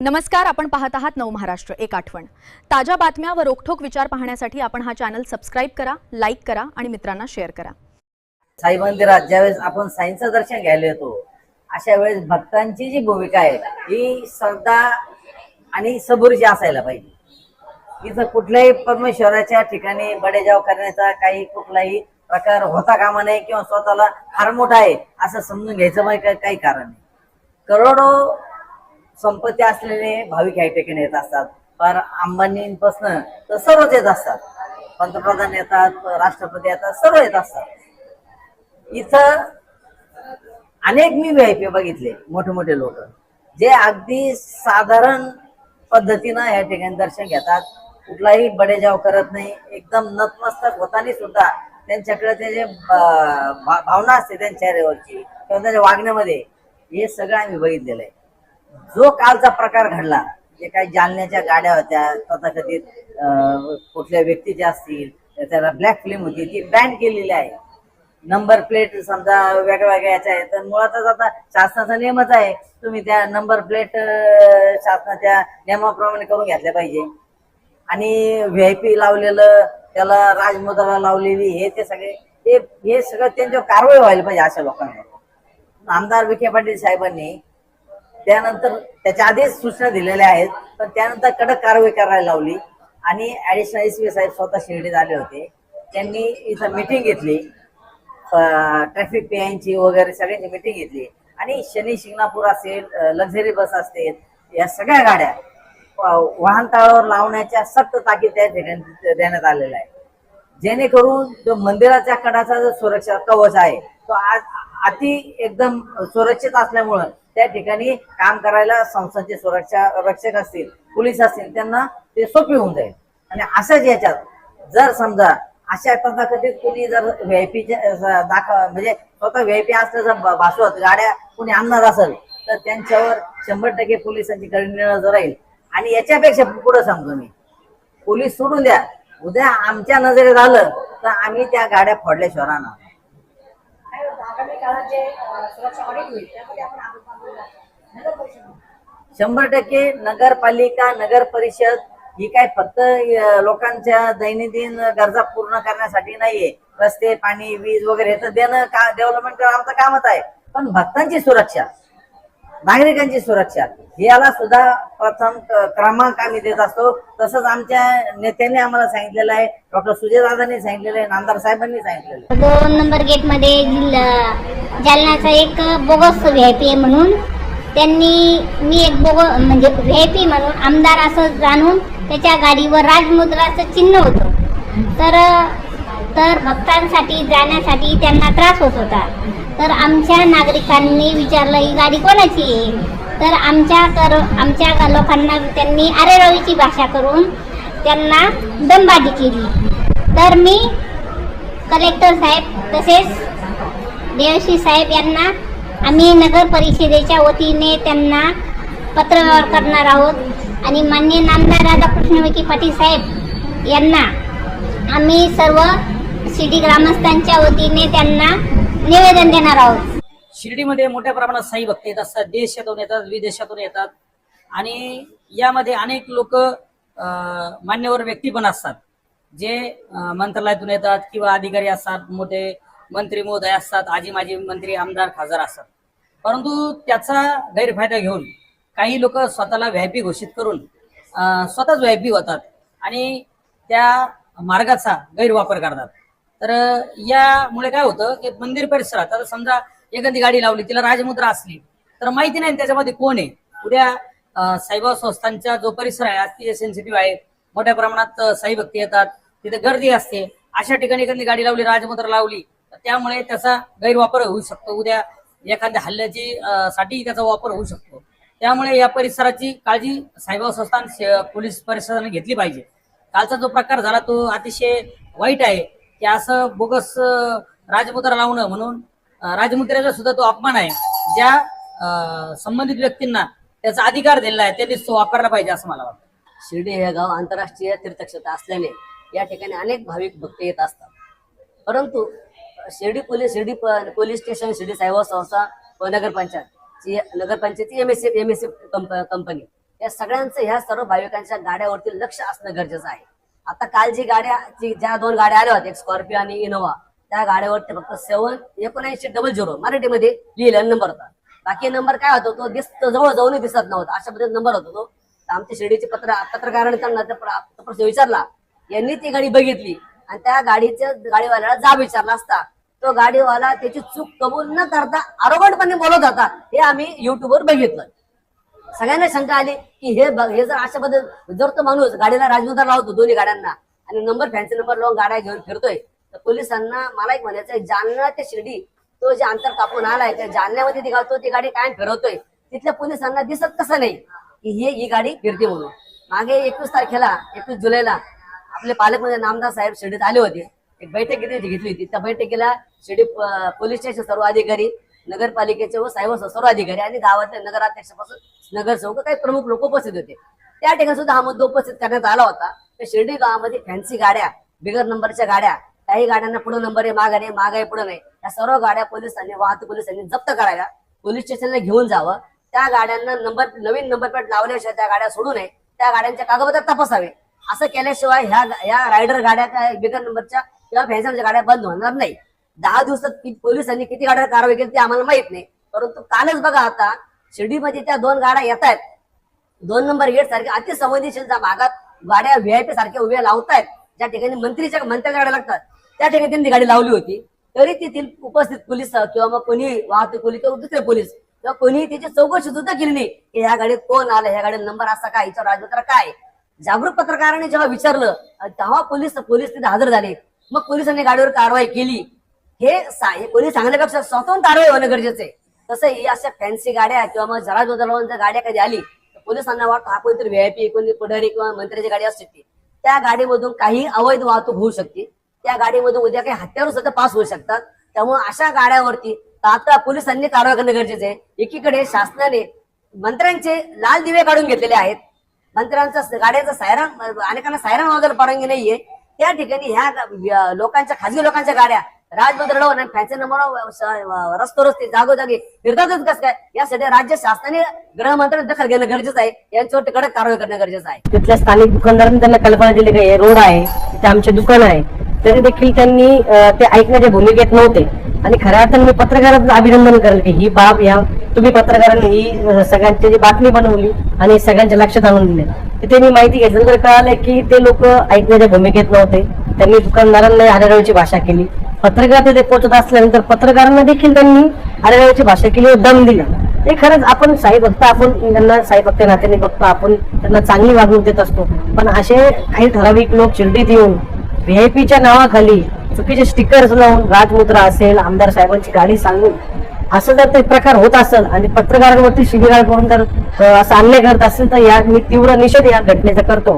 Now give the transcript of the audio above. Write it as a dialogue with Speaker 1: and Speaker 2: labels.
Speaker 1: नमस्कार, आपण पाहत आहात नव महाराष्ट्र एक आठवण। ताज्या बातम्या व रोखठोक विचार पाहण्यासाठी आपण हा चॅनल सबस्क्राइब करा, लाईक करा आणि मित्रांना शेअर करा।
Speaker 2: साई मंदिरात ज्यावेळेस आपण साईंचं दर्शन घ्यायला येतो अशा वेळेस भक्तांची जी भूमिका आहे ही श्रद्धा आणि सबुरीची असायला पाहिजे। इथं कुठल्याही परमेश्वराच्या ठिकाणी बडेजाव करण्याचा काही कुठलाही प्रकार होता कामा नये किंवा स्वतःला फार मोठा आहे असं समजून घ्यायचं काही कारण नाही। करोडो संपत्ती असलेले भाविक या ठिकाणी येत असतात, पर अंबानींपासून तर सर्वच येत असतात, पंतप्रधान येतात, राष्ट्रपती येतात, सर्व येत असतात। इथं अनेक मी व्हीआयपी बघितले, मोठे मोठे लोक जे अगदी साधारण पद्धतीनं या ठिकाणी दर्शन घेतात, कुठलाही बडेजाव करत नाही, एकदम नतमस्तक होताना सुद्धा त्यांच्याकडे ते जे भावना असते त्यांच्या चेहऱ्यावरची किंवा त्यांच्या वागण्यामध्ये हे सगळं आम्ही बघितलेलं आहे। जो कालचा प्रकार घडला, जे काही जालन्याच्या गाड्या होत्या तथाकथित कुठल्या व्यक्तीच्या असतील, त्याला ब्लॅक फिल्म होती ती बॅन केलेली आहे। नंबर प्लेट समजा वेगवेगळ्या याच्या आहे, तर मुळातच आता शासनाचा नियमच आहे, तुम्ही त्या नंबर प्लेट शासनाच्या नियमाप्रमाणे करून घेतल्या पाहिजे। आणि व्हीआयपी लावलेलं, त्याला राजमुद्रा लावलेली, हे सगळं त्यांच्यावर कारवाई व्हायला पाहिजे अशा लोकांवर। आमदार विखे पाटील साहेबांनी त्यानंतर त्याच्या आधीच सूचना दिलेल्या आहेत, पण त्यानंतर कडक कारवाई करायला लावली आणि ऍडिशनल एसपी साहेब स्वतः शिर्डीत आले होते। त्यांनी इथं मीटिंग घेतली, ट्रॅफिक पीआयची वगैरे सगळ्यांची मीटिंग घेतली आणि शनी शिंगणापूर असेल, लक्झरी बस असतील, या सगळ्या गाड्या वाहनतळावर लावण्याच्या सक्त ताकीद त्या ठिकाणी देण्यात आलेला आहे, जेणेकरून जो मंदिराच्या कडाचा जो सुरक्षा कवच आहे तो आज अति एकदम सुरक्षित असल्यामुळं त्या ठिकाणी काम करायला संस्थांचे सुरक्षा रक्षक असतील, पोलीस असतील, त्यांना ते सोपे होऊन जाईल। आणि अशाच याच्यात जर समजा अशा तथाकथित कोणी जर व्हीआयपीच्या म्हणजे स्वतः व्हीआयपी असल्याचं भासवत गाड्या कोणी आणणार असेल तर त्यांच्यावर 100% पोलिसांची कडी नजर राहील। आणि याच्यापेक्षा पुढे सांगतो मी, पोलीस सोडून द्या, उद्या आमच्या नजरेत आलं तर आम्ही त्या गाड्या फोडल्याशिवाय राहणार।
Speaker 3: आगामी काळात जे सुरक्षा ऑडिट होईल त्यामध्ये आपण
Speaker 2: 100% नगरपालिका, नगर परिषद ही काय फक्त लोकांच्या दैनंदिन गरजा पूर्ण करण्यासाठी नाहीये। रस्ते, पाणी, वीज वगैरे तर देणं का डेव्हलपमेंट आमचं कामच आहे, पण भक्तांची सुरक्षा, नागरिकांची सुरक्षा याला सुद्धा प्रथम क्रमांक आम्ही देत असतो। तसंच आमच्या नेत्यांनी आम्हाला सांगितलेलं आहे, डॉक्टर सुजयदादांनी सांगितलेलं आहे, नामदार साहेबांनी सांगितलेलं आहे।
Speaker 4: 2 नंबर गेट मध्ये जालन्याचा एक बोगस व्हीआयपी आहे म्हणून त्यांनी, मी एक म्हणजे व्हीआयपी म्हणून आमदार असं जाणून त्याच्या गाडीवर राजमुद्राचं चिन्ह होतं, तर भक्तांसाठी जाण्यासाठी त्यांना त्रास होत होता। तर आमच्या नागरिकांनी विचारलं ही गाडी कोणाची आहे, तर आमच्या लोकांना त्यांनी आरेरावीची भाषा करून त्यांना दमबाजी केली। तर मी कलेक्टर साहेब तसेच देवश्री साहेब यांना आम्ही नगर परिषदेच्या वतीने त्यांना पत्रव्यवहार करणार आहोत आणि माननीय नामदार राधाकृष्ण विखे पाटील साहेब यांना आम्ही सर्व शिर्डी ग्रामस्थांच्या वतीने त्यांना निवेदन देणार आहोत।
Speaker 3: शिर्डीमध्ये मोठ्या प्रमाणात साई भक्त येत असतात, देशातून येतात, विदेशातून येतात आणि यामध्ये अनेक लोक मान्यवर व्यक्ती पण असतात, जे मंत्रालयातून येतात किंवा अधिकारी असतात, मोठे मंत्री महोदय असतात, आजी माजी मंत्री, आमदार, खासदार असतात। परंतु त्याचा गैरफायदा घेऊन काही लोक स्वतःला व्हीआयपी घोषित करून स्वतःच व्हीआयपी होतात आणि त्या मार्गाचा गैरवापर करतात। तर यामुळे काय होतं की मंदिर परिसरात आता समजा एखादी गाडी लावली, तिला राजमुद्रा असली तर माहिती नाही त्याच्यामध्ये कोण आहे। उद्या साईबाबा संस्थांचा जो परिसर आहे अतिशय सेन्सिटिव्ह आहे, मोठ्या प्रमाणात साई भक्ती येतात, तिथे गर्दी असते, अशा ठिकाणी एखादी गाडी लावली, राजमुद्रा लावली तर त्यामुळे त्याचा गैरवापर होऊ शकतो, उद्या एखाद्या हल्ल्याची साठी त्याचा वापर होऊ शकतो। त्यामुळे या परिसराची काळजी साईबाबा संस्थान पोलीस परिसराने घेतली पाहिजे। कालचा जो प्रकार झाला तो अतिशय वाईट आहे, की असं बोगस राजमुद्रा लावणं म्हणून राजमुद्रेचा सुद्धा तो अपमान आहे। ज्या संबंधित व्यक्तींना त्याचा अधिकार दिलेला आहे त्यांनीच तो वापरला पाहिजे असं मला वाटतं।
Speaker 5: शिर्डी हे गाव आंतरराष्ट्रीय तीर्थक्षेत्र असल्याने या ठिकाणी अनेक भाविक भक्त येत असतात, परंतु शिर्डी पोलीस स्टेशन, शिर्डी साईबाबा संस्था व नगरपंचायत एमएसएफ कंपनी या सगळ्यांचं ह्या सर्व भाविकांच्या गाड्यावरती लक्ष असणं गरजेचं आहे. आता काल ज्या 2 गाड्या आल्या होत्या, एक स्कॉर्पिओ आणि इनोव्हा, त्या गाड्यावरती फक्त 7900 मराठीमध्ये लिहिलेला नंबर होता. बाकी नंबर काय होता तो जवळ जाऊन दिसत नव्हता, अशा पद्धतीने नंबर होता तो. आमच्या शिर्डीचे पत्रकारांनी त्यांना प्रश्न विचारला, यांनी ती गाडी बघितली आणि त्या गाडीवाल्याला जाब विचारला असता तो गाडीवाला त्याची चूक कबूल न करता आरोगटपणे बोलत होता. हे आम्ही युट्यूबवर बघितलं. सगळ्यांना शंका आली की हे जर अशा पद्धत जर तो माणूस गाडीला राजमुद्रा लावतो दोन्ही गाड्यांना आणि फॅन्सी नंबर लावून गाड्या घेऊन फिरतोय, तर पोलिसांना मला एक म्हणायचं आहे, जालना ते शिर्डी तो जे अंतर कापून आलाय त्या जालन्यामध्ये ती गाडी काय फिरवतोय, तिथल्या पोलिसांना दिसत कसं नाही की ही गाडी फिरते म्हणून. मागे 21 जुलैला आपले पालकमंत्री नामदार साहेब शिर्डीत आले होते. एक बैठक घेतली होती. त्या बैठकीला शिर्डी पोलीस स्टेशन सर्व अधिकारी, नगरपालिकेचे व साहेब सर्व अधिकारी आणि गावातल्या नगराध्यक्षापासून नगरसेवक काही प्रमुख लोक उपस्थित होते. त्या ठिकाणी सुद्धा हा मुद्दा उपस्थित करण्यात आला होता. त्या शिर्डी गावामध्ये फॅन्सी गाड्या, बिगर नंबरच्या गाड्या, काही गाड्यांना पुढे नंबर आहे, माग आहे पुढे नाही, या सर्व गाड्या वाहतूक पोलिसांनी जप्त कराव्या, पोलीस स्टेशनला घेऊन जावं. त्या गाड्यांना नवीन नंबर प्लेट लावल्याशिवाय त्या गाड्या सोडू नये, त्या गाड्यांच्या कागदपत्र तपासावे. असं केल्याशिवाय ह्या रायडर गाड्या बिगर नंबरच्या किंवा फॅन्सीच्या गाड्या बंद होणार नाही. 10 दिवसात पोलिसांनी किती गाड्या कारवाई केली ते आम्हाला माहित नाही, परंतु कालच बघा आता शिर्डीमध्ये त्या 2 गाड्या येत आहेत, 2 नंबर गेट सारख्या अतिसंवेदनशील भागात गाड्या व्हीआयपी सारख्या उभ्या लावतायत. ज्या ठिकाणी मंत्र्याच्या गाड्या लागतात त्या ठिकाणी त्यांनी गाडी लावली होती, तरी तेथील उपस्थित पोलीस किंवा मग कोणी वाहतूक पोलीस किंवा दुसरे पोलीस किंवा कोणी त्याची चौकशी सुद्धा केली नाही की ह्या गाडीत कोण आलं, ह्या गाडीत नंबर असा काय, हिचा राजपत्र काय. जागरूक पत्रकारांनी जेव्हा विचारलं तेव्हा पोलीस तिथे हजर झाले. मग पोलिसांनी गाडीवर कारवाई केली. हे पोलीस सांगण्यापेक्षा स्वतःहून कारवाई होणं गरजेचं आहे. तसं ही अशा फॅन्सी गाड्या किंवा मग जर गाड्या कधी आली तर पोलिसांना वाटतं हा कोणतरी व्हीआयपी, कोणी पुढारी किंवा मंत्र्याची गाडी असू शकते. त्या गाडीमधून काही अवैध वाहतूक होऊ शकते, त्या गाडीमधून उद्या काही हत्यार सुद्धा पास होऊ शकतात. त्यामुळे अशा गाड्यावरती आता पोलिसांनी कारवाई करणं गरजेचं आहे. एकीकडे शासनाने मंत्र्यांचे लाल दिवे काढून घेतलेले आहेत, मंत्र्यांचा गाड्यांचा सायरन, अनेकांना सायरन वाजवायला परवानगी नाहीये. त्या ठिकाणी ह्या लोकांच्या खाजगी लोकांच्या गाड्या राजमुद्रा लावून आणि फॅन्सी नंबर रस्ते जागोजागी फिरतातच कसं काय, यासाठी राज्य शासनाने गृहमंत्र्यांनी दखल घेणं गरजेचं आहे. यांच्यावर कडक कारवाई करणं गरजेचं आहे.
Speaker 6: तिथल्या स्थानिक दुकानदारांनी त्यांना कल्पना दिली की हे रोड आहे, तिथे आमचे दुकान आहे, तरी देखील त्यांनी ते ऐकण्याच्या भूमिकेत नव्हते. आणि खऱ्या अर्थाने मी पत्रकारांचं अभिनंदन करेल की ही बाब तुम्ही पत्रकारांनी ही सगळ्यांची जी बातमी बनवली आणि सगळ्यांच्या लक्षात आणून दिले. तिथे मी माहिती घेतल्यानंतर कळालं की ते लोक ऐकण्याच्या भूमिकेत नव्हते. त्यांनी दुकानदारांना आरेरावीची भाषा केली. पत्रकार तिथे पोहोचत असल्यानंतर पत्रकारांना देखील त्यांनी आरेरावीची भाषा केली व दम दिला. ते खरंच आपण साई भक्त, आपण त्यांना साई भक्त नात्याने बघतो, आपण त्यांना चांगली वागणूक देत असतो. पण असे काही ठराविक लोक शिर्डीत येऊन व्हीआयपीच्या नावाखाली चुकीचे स्टिकर्स लावून राजमुद्रा असेल, आमदार साहेबांची गाडी सांगून असं जर ते प्रकार होत असेल आणि पत्रकारांवरती शिबिराळ करून जर असा अन्याय करत असेल तर मी तीव्र निषेध या घटनेचा करतो.